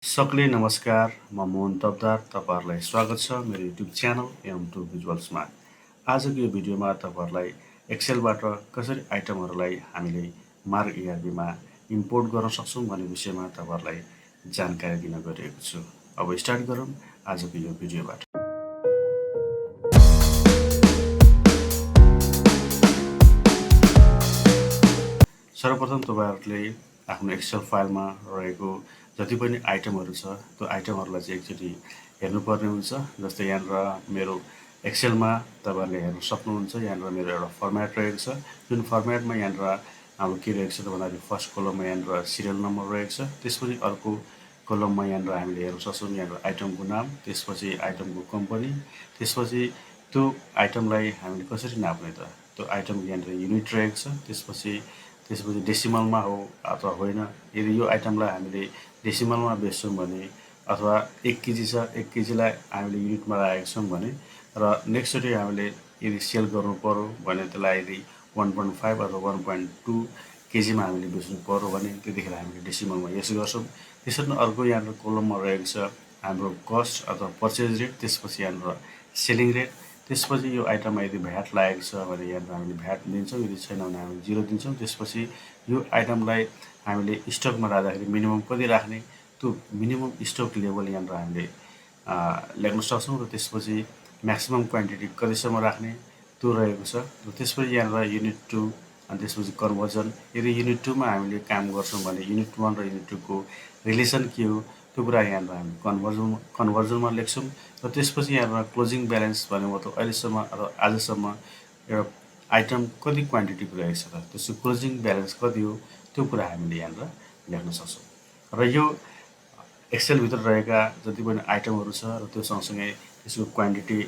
सकले नमस्कार, म मोहन तब्दार। तपाईँहरूलाई स्वागत छ मेरो युट्युब च्यानल एम टु भिजुअल्समा। आजको यो भिडियोमा तपाईँहरूलाई एक्सेलबाट कसरी आइटमहरूलाई हामीले मार्ग इआरपीमा इम्पोर्ट गर्न सक्छौँ भन्ने विषयमा तपाईँहरूलाई जानकारी दिन गइरहेको छु। अब स्टार्ट गरौँ आजको यो भिडियोबाट। सर्वप्रथम तपाईँहरूले आफ्नो एक्सेल फाइलमा रहेको जति पनि आइटमहरू छ त्यो आइटमहरूलाई चाहिँ एकचोटि हेर्नुपर्ने हुन्छ। जस्तै यहाँनिर मेरो एक्सेलमा तपाईँहरूले हेर्न सक्नुहुन्छ। यहाँनिर मेरो एउटा फर्मेट रहेको छ, जुन फर्मेटमा यहाँनिर अब के रहेको छ त भन्दाखेरि फर्स्ट कलममा यहाँनिर सिरियल नम्बर रहेको छ। त्यसपछि अर्को कलममा यहाँनिर हामीले हेर्न सक्छौँ यहाँनिर आइटमको नाम, त्यसपछि आइटमको कम्पनी, त्यसपछि त्यो आइटमलाई हामीले कसरी नाप्ने त, त्यो आइटमको यहाँनिर युनिट रहेको छ। त्यसपछि डेसिमलमा हो अथवा होइन। यदि यो आइटमलाई हामीले डेसिमलमा बेच्छौँ भने अथवा 1 केजी छ, 1 केजीलाई हामीले युनिटमा राखेको छौँ भने र नेक्स्टचोटि हामीले यदि सेल गर्नु पऱ्यो भने त्यसलाई यदि 1.5 अथवा 1.2 केजीमा हामीले बेच्नु पऱ्यो भने त्यतिखेर हामीले डेसिमलमा यसो गर्छौँ। त्यसरी नै अर्को यहाँनिर कोलममा रहेको छ हाम्रो कस्ट अथवा पर्चेज रेट, त्यसपछि यहाँनिर सेलिङ रेट, त्यसपछि यो आइटममा यदि भ्याट लागेको छ भने यहाँनिर हामीले भ्याट दिन्छौँ, यदि छैन भने हामीले 0 दिन्छौँ। त्यसपछि यो आइटमलाई हामीले स्टकमा राख्दाखेरि मिनिमम कति राख्ने, त्यो मिनिमम स्टक लेभल यहाँनिर हामीले लेख्न सक्छौँ। र त्यसपछि म्याक्सिमम क्वान्टिटी कतिसम्म राख्ने त्यो रहेको छ। र त्यसपछि यहाँनिर युनिट 2 अनि त्यसपछि कन्भर्जन। यदि युनिट 2 मा हामीले काम गर्छौँ भने युनिट 1 र युनिट 2 को रिलेसन के हो त्यो कुरा यहाँनिर हामी कन्भर्जनमा लेख्छौँ। र त्यसपछि यहाँनिर क्लोजिङ ब्यालेन्स भनेको मतलब अहिलेसम्म अथवा आजसम्म एउटा आइटम कति क्वान्टिटीको रहेको छ त त्यसको क्लोजिङ ब्यालेन्स कति हो त्यो कुरा हामीले यहाँनिर लेख्न सक्छौँ। र यो एक्सेलभित्र रहेका जति पनि आइटमहरू छ र त्यो सँगसँगै त्यसको क्वान्टिटी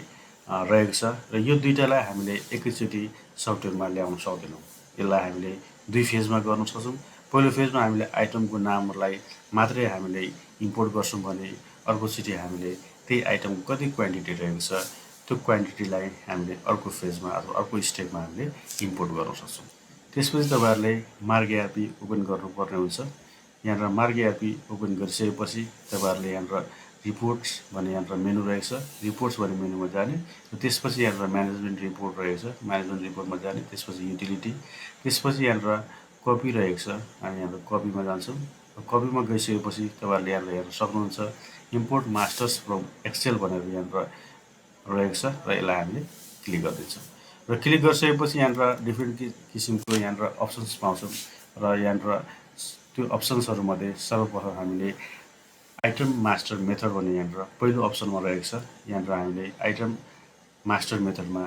रहेको छ। र यो दुईटालाई हामीले एकैचोटि सफ्टवेयरमा ल्याउन सक्दैनौँ। यसलाई हामीले दुई फेजमा गर्न सक्छौँ। पहिलो फेजमा हामीले आइटमको नामलाई मात्रै हामीले इम्पोर्ट गर्छौँ भने अर्कोचोटि हामीले त्यही आइटमको कति क्वान्टिटी रहेको छ त्यो क्वान्टिटीलाई हामीले अर्को फेजमा अथवा अर्को स्टेपमा हामीले इम्पोर्ट गर्न सक्छौँ। त्यसपछि तपाईँहरूले मार्ग ERP ओपन गर्नुपर्ने हुन्छ। यहाँनिर मार्ग ERP ओपन गरिसकेपछि तपाईँहरूले यहाँनिर रिपोर्ट्स भन्ने यहाँनिर मेनु रहेको छ, रिपोर्ट्स भन्ने मेनुमा जाने। र त्यसपछि यहाँनिर म्यानेजमेन्ट रिपोर्ट रहेको छ, म्यानेजमेन्ट रिपोर्टमा जाने। त्यसपछि युटिलिटी, त्यसपछि यहाँनिर कपी रहेको छ, हामी यहाँनिर कपीमा जान्छौँ। कपीमा गइसकेपछि तपाईँहरूले यहाँनिर हेर्न सक्नुहुन्छ इम्पोर्ट मास्टर्स फ्रम एक्सेल भनेर यहाँनिर रहेको छ र यसलाई हामीले क्लिक गरिदिन्छौँ। र क्लिक गरिसकेपछि यहाँनिर डिफ्रेन्ट किसिमको यहाँनिर अप्सन्स पाउँछौँ। र यहाँनिर त्यो अप्सन्सहरूमध्ये सर्वप्रथम हामीले आइटम मास्टर मेथड भन्ने यहाँनिर पहिलो अप्सनमा रहेको छ। यहाँनिर हामीले आइटम मास्टर मेथडमा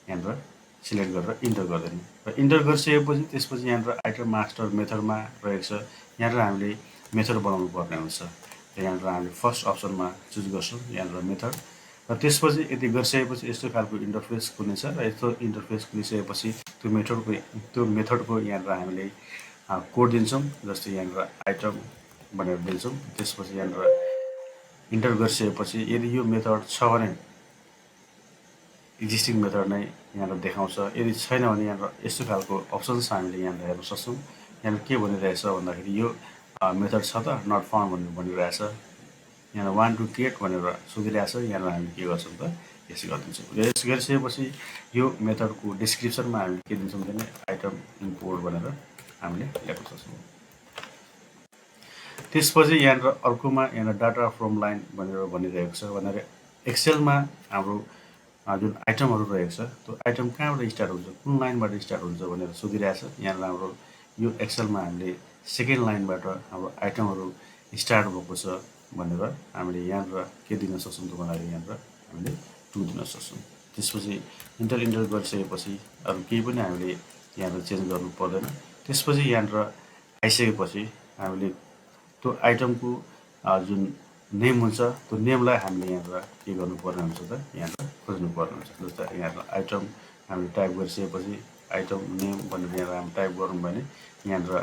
यहाँनिर सिलेक्ट गरेर इन्टर गरिदिने। र इन्टर गरिसकेपछि त्यसपछि यहाँनिर आइटम मास्टर मेथडमा रहेको छ, यहाँनिर हामीले मेथड बनाउनु पर्ने हुन्छ। र यहाँनिर हामीले फर्स्ट अप्सनमा चुज गर्छौँ यहाँनिर मेथड। र त्यसपछि यति गरिसकेपछि यस्तो खालको इन्टरफेस खुल्नेछ। र यस्तो इन्टरफेस खुलिसकेपछि त्यो मेथडको यहाँनिर हामीले कोड दिन्छौँ। जस्तै यहाँनिर आइटम भनेर दिन्छौँ। त्यसपछि यहाँनिर इन्टर गरिसकेपछि यदि यो मेथड छ भने एक्जिस्टिङ मेथड नै यहाँनिर देखाउँछ, यदि छैन भने यहाँनिर यस्तो खालको अप्सन्स हामीले यहाँनिर हेर्न सक्छौँ। यहाँनिर के भनिरहेछ भन्दाखेरि यो मेथड छ त नट फाउन्ड भनेर भनिरहेछ। यहाँनिर 1 to 8 भनेर सोधिरहेछ। यहाँनिर हामी के गर्छौँ त यसो गरिदिन्छौँ। यसो गरिसकेपछि यो मेथडको डिस्क्रिप्सनमा हामीले के दिन्छौँ भने आइटम इम्पोर्ट भनेर हामीले लेख्न सक्छौँ। त्यसपछि यहाँनिर अर्कोमा यहाँनिर डाटा फ्रम लाइन भनेर भनिरहेको छ। भनेर एक्सेलमा हाम्रो जुन आइटमहरू रहेको छ त्यो आइटम कहाँबाट स्टार्ट हुन्छ, कुन लाइनबाट स्टार्ट हुन्छ भनेर सोधिरहेछ। यहाँनिर हाम्रो यो एक्सेलमा हामीले सेकेन्ड लाइनबाट हाम्रो आइटमहरू स्टार्ट भएको छ भनेर हामीले यहाँनिर के दिन सक्छौँ त भन्दाखेरि यहाँनिर हामीले 2 दिन सक्छौँ। त्यसपछि इन्टर गरिसकेपछि अरू केही पनि हामीले यहाँनिर चेन्ज गर्नु पर्दैन। त्यसपछि यहाँनिर आइसकेपछि हामीले त्यो आइटमको जुन नेम हुन्छ त्यो नेमलाई हामीले यहाँनिर के गर्नुपर्ने हुन्छ त यहाँनिर खोज्नुपर्ने हुन्छ। जस्तै यहाँनिर आइटम हामीले टाइप गरिसकेपछि आइटम नेम भनेर यहाँनिर हामी टाइप गरौँ भने यहाँनिर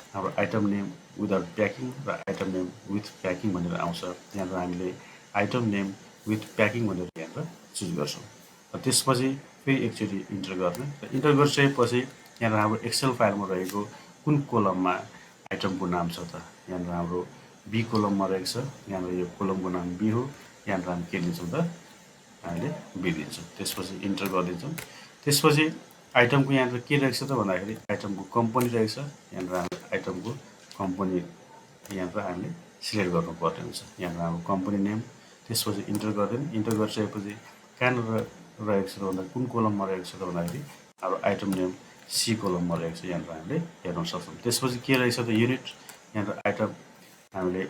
हाम्रो आइटम नेम विदाउट प्याकिङ र आइटम नेम विथ प्याकिङ भनेर आउँछ। यहाँनिर हामीले आइटम नेम विथ प्याकिङ भनेर यहाँनिर चुज गर्छौँ। र त्यसपछि फेरि एकचोटि इन्टर गर्ने। र इन्टर गरिसकेपछि यहाँनिर हाम्रो एक्सेल फाइलमा रहेको कुन कोलममा आइटमको नाम छ त, यहाँनिर हाम्रो बी कोलममा रहेको छ। यहाँनिर यो कोलमको नाम बी हो। यहाँनिर हामी के दिन्छौँ त हामीले बी दिन्छौँ। त्यसपछि इन्टर गरिदिन्छौँ। त्यसपछि आइटमको यहाँनिर के रहेको छ त भन्दाखेरि आइटमको कम्पनी रहेको छ। यहाँनिर हामीले आइटमको कम्पनी यहाँनिर हामीले सिलेक्ट गर्नुपर्ने हुन्छ। यहाँनिर हाम्रो कम्पनी नेम, त्यसपछि इन्टर गरिदिनु। इन्टर गरिसकेपछि कहाँनिर रहेको छ त भन्दा कुन कोलममा रहेको छ त भन्दाखेरि हाम्रो आइटम नेम सी कोलममा रहेको छ। यहाँनिर हामीले हेर्न सक्छौँ। त्यसपछि के रहेछ त युनिट, यहाँनिर आइटम हामीले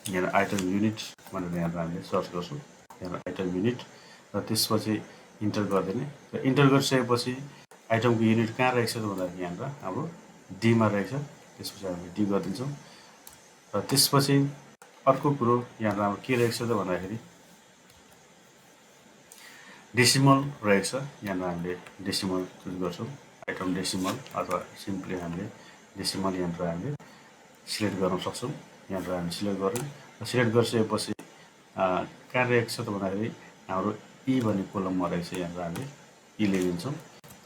यहाँनिर आइटम युनिट भनेर यहाँनिर हामीले सर्च गर्छौँ। यहाँनिर आइटम युनिट र त्यसपछि इन्टर गरिदिने। र इन्टर गरिसकेपछि आइटमको युनिट कहाँ रहेको छ त भन्दाखेरि यहाँनिर हाम्रो डीमा रहेछ। त्यसपछि हामीले डी गरिदिन्छौँ। र त्यसपछि अर्को कुरो यहाँनिर हाम्रो के रहेको छ त भन्दाखेरि डेसिमल रहेको छ। यहाँनिर हामीले डेसिमल चुज गर्छौँ। आइटम डेसिमल अथवा सिम्पली हामीले डेसिमल यहाँनिर हामीले सिलेक्ट गर्न सक्छौँ। यहाँनिर हामी सिलेक्ट गऱ्यौँ। सिलेक्ट गरिसकेपछि कहाँ रहेको छ त भन्दाखेरि हाम्रो ई भन्ने कोलममा रहेछ। यहाँनिर हामीले ई ल्याइदिन्छौँ।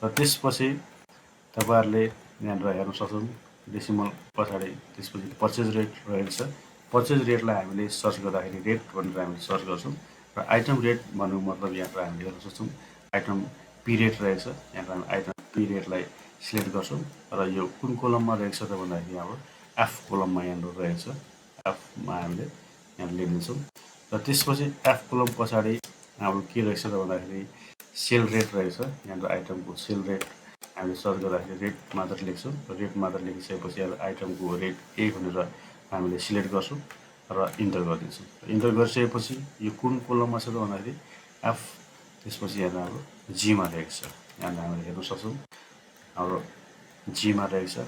र त्यसपछि तपाईँहरूले यहाँनिर हेर्न सक्छौँ डेसिमल पछाडि त्यसपछि पर्चेज रेट रहेको छ। पर्चेज रेटलाई हामीले सर्च गर्दाखेरि रेट भनेर हामीले सर्च गर्छौँ। र आइटम रेट भन्नुको मतलब यहाँनिर हामीले हेर्न सक्छौँ आइटम पी रेट रहेछ। यहाँनिर हामी आइटम पी रेटलाई सिलेक्ट गर्छौँ। र यो कुन कोलममा रहेको छ त भन्दाखेरि हाम्रो एफ कोलममा यहाँनिर रहेछ। एफमा हामीले यहाँ लिन्छौँ। र त्यसपछि एफ कोलम पछाडि हाम्रो के रहेछ त भन्दाखेरि सेल रेट रहेछ। यहाँनिर आइटमको सेल रेट हामीले सर्च गर्दाखेरि रेट मात्र लेख्छौँ। रेट मात्र लेखिसकेपछि अब आइटमको रेट ए भनेर हामीले सिलेक्ट गर्छौँ र इन्टर गरिदिन्छौँ। इन्टर गरिसकेपछि यो कुन कोलममा छ त भन्दाखेरि एफ, त्यसपछि यहाँनिर हाम्रो जीमा रहेको छ। यहाँनिर हामीले हेर्न सक्छौँ हाम्रो जीमा रहेको छ।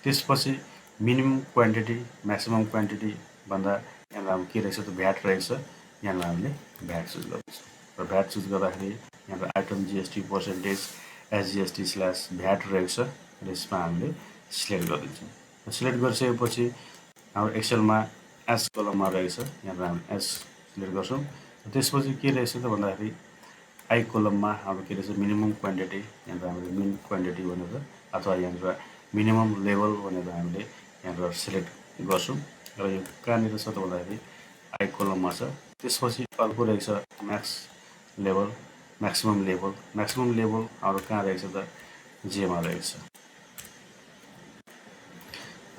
त्यसपछि मिनिमम क्वान्टिटी म्याक्सिमम क्वान्टिटी भन्दा यहाँनिर हाम्रो के रहेछ त भ्याट रहेछ। यहाँनिर हामीले भ्याट चुज गर्छौँ। र भ्याट चुज गर्दाखेरि यहाँनिर item GST percentage SGST slash VAT रहेको छ। र यसमा हामीले सिलेक्ट गरिदिन्छौँ। सिलेक्ट गरिसकेपछि हाम्रो एक्सेलमा एस कलममा रहेछ। यहाँनिर हामी एस सिलेक्ट गर्छौँ। त्यसपछि के रहेछ त भन्दाखेरि आई कोलममा हाम्रो के रहेछ मिनिमम क्वान्टिटी। यहाँनिर हामीले मिन क्वान्टिटी भनेर अथवा यहाँनिर मिनिमम लेभल भनेर हामीले यहाँनिर सिलेक्ट गर्छौँ। र यो कहाँनिर छ त भन्दाखेरि आई कोलममा छ। त्यसपछि अर्को रहेछ Max level, maximum level. Maximum level हाम्रो कहाँ रहेछ त जेमा रहेछ।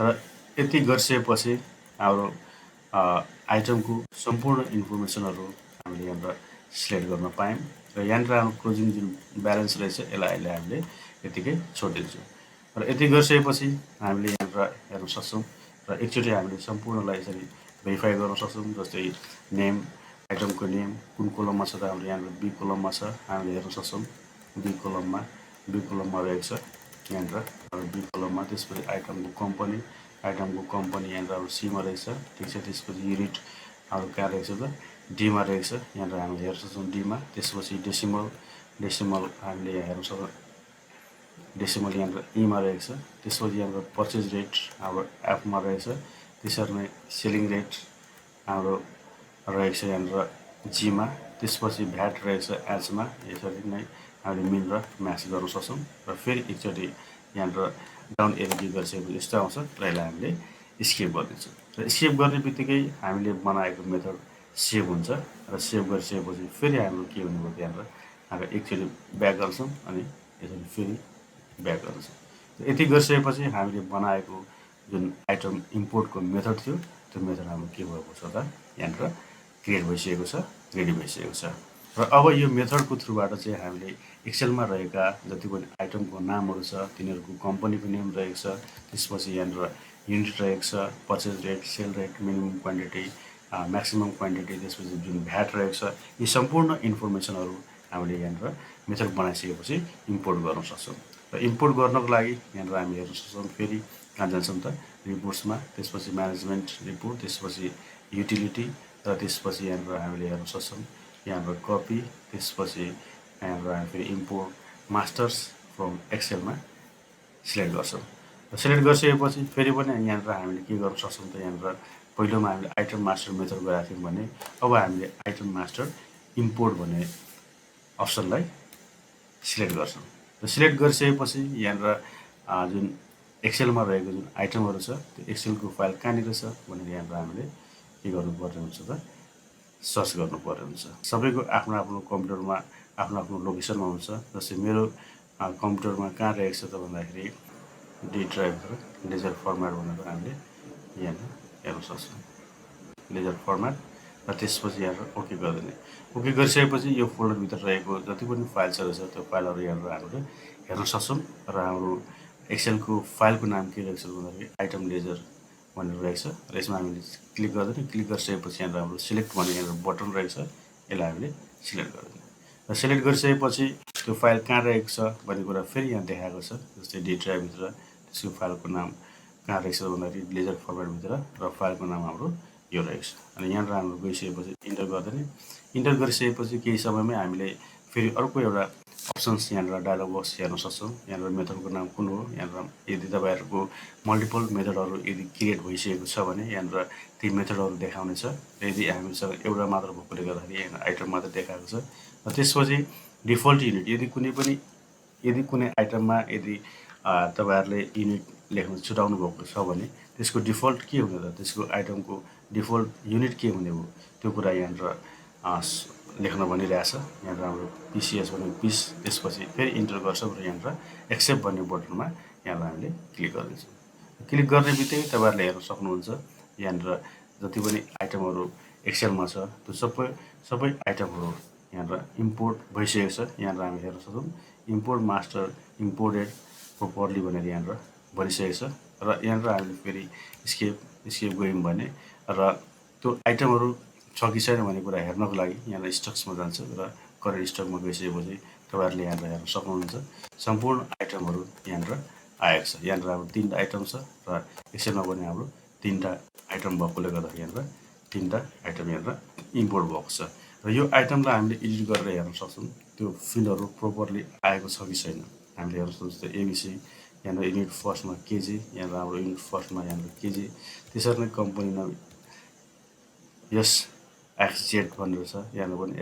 र यति गरिसकेपछि हाम्रो आइटमको सम्पूर्ण इन्फर्मेसनहरू हामीले यहाँनिर सिलेक्ट गर्न पायौँ। र यहाँनिर हाम्रो क्लोजिङ जुन ब्यालेन्स रहेछ यसलाई अहिले हामीले यतिकै छोडिदिन्छौँ। र यति गरिसकेपछि हामीले यहाँनिर हेर्न सक्छौँ। र एकचोटि हामीले सम्पूर्णलाई यसरी भेरिफाई गर्न सक्छौँ। जस्तै नेम, आइटमको नेम कुन कोलममा छ त हाम्रो यहाँनिर बी कोलममा छ। हामीले हेर्न सक्छौँ बी कोलममा रहेको छ। यहाँनिर बी कोलममा त्यसपछि आइटमको कम्पनी यहाँनिर अब सीमा रहेछ। ठिक छ। त्यसपछि युनिट हाम्रो कहाँ रहेछ त डीमा रहेछ। यहाँनिर हामीले हेर्न सक्छौँ डीमा। त्यसपछि डेसिमल हामीले हेर्न सक्छौँ डेसिमल यहाँनिर ईमा रहेको छ। त्यसपछि यहाँनिर पर्चेज रेट हाम्रो एफमा रहेछ। त्यसरी नै सेलिङ रेट हाम्रो रहेको छ यहाँनिर जीमा। त्यसपछि भ्याट रहेको छ एचमा। यसरी नै हामीले मिन र म्याच गर्न सक्छौँ। र फेरि एकचोटि यहाँनिर डाउन एरो की गरिसकेपछि यस्तो आउँछ। र यसलाई हामीले स्केप गरिदिन्छौँ। र स्केप गर्ने बित्तिकै हामीले बनाएको मेथड सेभ हुन्छ। र सेभ गरिसकेपछि फेरि हाम्रो के हुने भयो त्यहाँनिर हामी एकचोटि ब्याक गर्छौँ अनि यसरी फेरि ब्याक गर्छौँ। यति गरिसकेपछि हामीले बनाएको जुन आइटम इम्पोर्टको मेथड थियो त्यो मेथड हाम्रो के भएको छ त यहाँनिर क्रिएट भइसकेको छ, रेडी भइसकेको छ। र अब यो मेथडको थ्रुबाट चाहिँ हामीले एक्सेलमा रहेका जति पनि आइटमको नामहरू छ तिनीहरूको कम्पनीको नेम रहेको छ। त्यसपछि यहाँनिर युनिट रहेको छ, purchase rate, sale rate, minimum quantity, maximum quantity, त्यसपछि जुन भ्याट रहेको छ यी सम्पूर्ण इन्फर्मेसनहरू हामीले यहाँनिर मेथड बनाइसकेपछि इम्पोर्ट गर्न सक्छौँ। र इम्पोर्ट गर्नको लागि यहाँनिर हामी हेर्न सक्छौँ फेरि कहाँ जान्छौँ त रिपोर्ट्समा। त्यसपछि म्यानेजमेन्ट रिपोर्ट, त्यसपछि युटिलिटी र त्यसपछि यहाँनिर हामीले हेर्न सक्छौँ यहाँनिर कपी। त्यसपछि यहाँनिर हामी फेरि इम्पोर्ट मास्टर्स फ्रम एक्सेलमा सिलेक्ट गर्छौँ। सिलेक्ट गरिसकेपछि फेरि पनि यहाँनिर हामीले के गर्न सक्छौँ त यहाँनिर पहिलोमा हामीले आइटम मास्टर मेथड गराएको थियौँ भने अब हामीले आइटम मास्टर इम्पोर्ट भन्ने अप्सनलाई सिलेक्ट गर्छौँ। र सिलेक्ट गरिसकेपछि यहाँनिर जुन एक्सेलमा रहेको जुन आइटमहरू छ त्यो एक्सेलको फाइल कहाँनिर छ भनेर यहाँबाट हामीले के गर्नुपर्ने हुन्छ त सर्च गर्नुपर्ने हुन्छ। सबैको आफ्नो आफ्नो कम्प्युटरमा आफ्नो आफ्नो लोकेसनमा हुन्छ। जस्तै मेरो कम्प्युटरमा कहाँ रहेको छ त भन्दाखेरि डी ड्राइभ लेजर फर्मेट भनेर हामीले यहाँ हेर्न सक्छौँ। लेजर फर्मेट र त्यसपछि यहाँ ओके गरिदिने। ओके गरिसकेपछि यो फोल्डरभित्र रहेको जति पनि फाइल्सहरू छ त्यो फाइलहरू यहाँबाट हामीले हेर्न सक्छौँ। र हाम्रो एक्सेलको फाइलको नाम के रहेको छ भन्दाखेरि आइटम लेजर भनेर रहेको छ र यसमा हामीले क्लिक गर्दैन। क्लिक गरिसकेपछि यहाँ हाम्रो सिलेक्ट भन्ने यहाँ बटन रहेको छ, यसलाई हामीले सिलेक्ट गरिदिने र सिलेक्ट गरिसकेपछि त्यो फाइल कहाँ रहेको छ भन्ने कुरा फेरि यहाँ देखाएको छ। जस्तै डी ड्राइभभित्र त्यसको फाइलको नाम कहाँ रहेको छ भन्दाखेरि लेजर फर्मेटभित्र र फाइलको नाम हाम्रो यो रहेको छ। अनि यहाँबाट हाम्रो गइसकेपछि इन्टर गर्दैन। इन्टर गरिसकेपछि केही समयमै हामीले फेरि अर्को एउटा अप्सन्स यहाँबाट डायलग बक्स हेर्न सक्छौँ। यहाँबाट मेथडको नाम कुन हो, यहाँबाट यदि तपाईँहरूको मल्टिपल मेथडहरू यदि क्रिएट भइसकेको छ भने यहाँबाट ती मेथडहरू देखाउनेछ। यदि हामीसँग एउटा मात्र भएकोले गर्दाखेरि यहाँ आइटम मात्र देखाएको छ। र त्यसपछि डिफल्ट युनिट यदि कुनै आइटममा यदि तपाईँहरूले युनिट लेख्न छुटाउनु भएको छ भने त्यसको डिफल्ट के हुने त, त्यसको आइटमको डिफल्ट युनिट के हुने हो त्यो कुरा यहाँबाट लेख्न भनिरहेछ। यहाँबाट हाम्रो पिसिएस भनेको पिस, त्यसपछि फेरि इन्टर गर्छौँ र यहाँबाट एक्सेप्ट भन्ने बटनमा यहाँबाट हामीले क्लिक गरिदिन्छौँ। क्लिक गर्ने बित्तिकै तपाईँहरूले हेर्न सक्नुहुन्छ यहाँनिर जति पनि आइटमहरू एक्सेलमा छ त्यो सबै आइटमहरू यहाँबाट इम्पोर्ट भइसकेको छ। यहाँबाट हामी हेर्न सक्छौँ इम्पोर्ट मास्टर इम्पोर्टेड प्रोपरली भनेर यहाँबाट भनिसकेको छ। र यहाँबाट हामीले फेरि स्केप गयौँ भने र त्यो आइटमहरू छ कि छैन भन्ने कुरा हेर्नको लागि यहाँबाट स्टक्समा जान्छ र करेन्ट स्टकमा गइसकेपछि तपाईँहरूले यहाँबाट हेर्न सक्नुहुन्छ सम्पूर्ण आइटमहरू यहाँबाट आएको छ। यहाँबाट हाम्रो 3टा आइटम छ र एक्सेलमा पनि हाम्रो 3टा आइटम भएकोले गर्दाखेरि यहाँबाट 3टा आइटम यहाँबाट इम्पोर्ट भएको छ। र यो आइटमलाई हामीले एडिट गरेर हेर्न सक्छौँ त्यो फिल्डहरू प्रोपरली आएको छ कि छैन। हामीले हेर्न सक्छौँ जस्तै एबिसी यहाँबाट युनिट फर्स्टमा केजी, यहाँबाट हाम्रो युनिट फर्स्टमा यहाँबाट केजी, त्यसरी नै कम्पनी नाम XZ भनेर छ, यहाँबाट पनि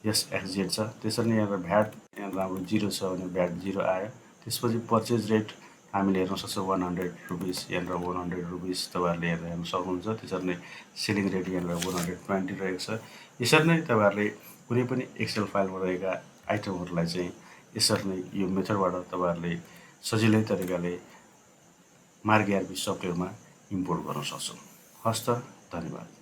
XZ छ। त्यसरी नै यहाँबाट भ्याट यहाँबाट हाम्रो 0 छ भने भ्याट 0 आयो। त्यसपछि पर्चेज रेट हामीले हेर्न सक्छौँ 100 रुपिस, यहाँबाट 100 रुपिस तपाईँहरूले यहाँ हेर्न सक्नुहुन्छ। त्यसरी नै सेलिङ रेट यहाँबाट 120 रहेको छ। यसरी नै तपाईँहरूले कुनै पनि एक्सेल फाइलमा रहेका आइटमहरूलाई चाहिँ यसरी नै यो मेथडबाट तपाईँहरूले सजिलै तरिकाले मार्ग ERP सफ्टवेयरमा इम्पोर्ट गर्न सक्छौँ। हस्त, धन्यवाद।